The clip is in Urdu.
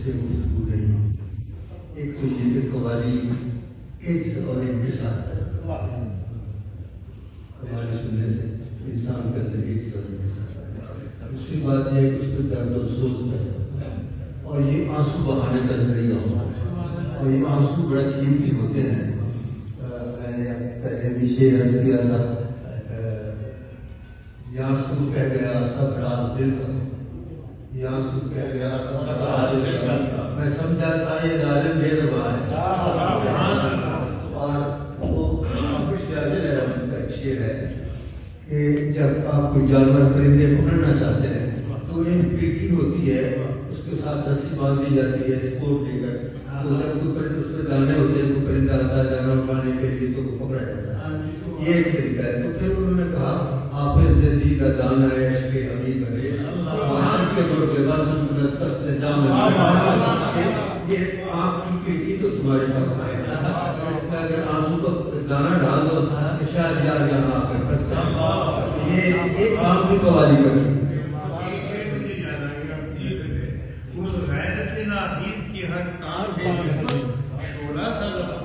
سے گفتگو نہیں ہوتی. ایک تو یہ کہ قوالی عجز اور انکسار پیدا کرتا ہے. قوالی سننے سے انسان کے اندر عجز اور انکسار پیدا کرتا ہے. دوسری بات یہ ہے کہ اس میں درد و سوز پیدا ہوتا ہے اور یہ آنسو بہانے کا ذریعہ ہوتا ہے اور یہ آنسو بڑا قیمتی ہوتے ہیں. میں نے پہلے بھی شعر عرض کیا تھا، یہاں سو کہہ گیا سب راز دل کا، یہاں سو کہہ گیا سب راز دل کا، میں سمجھا تھا یہ ظالم بے زبان ہے. اور وہ شعر ہے کہ جب آپ کوئی جانور پرندے پکڑنا چاہتے ہیں تو ایک پیٹی ہوتی ہے، اس کے ساتھ رسی باندھ دی جاتی ہے سپورٹ لے کر. تو جب کوئی پرندے اس میں دانے ہوتے ہیں، کوئی پرندہ آتا ہے دانا اٹھانے کے لیے تو وہ پکڑا جاتا ہے. یہ ایک طریقہ ہے. تو پھر انہوں نے کہا حافظ زندگی کا دانا ہے عشق حبیب ہے معاشر کے دور کے وسن قصد جام ہے. یہ آپ کی پیٹی تو تمہارے پاس آئے گا، اس میں اگر آنسو کو دانا ڈال دو تو شاید یار یہاں آ کر پھنس جائے. یہ ایک کام کی قوالی کرتی ہے. اس غیرت ناہید کی ہر کام ہے شعلہ سا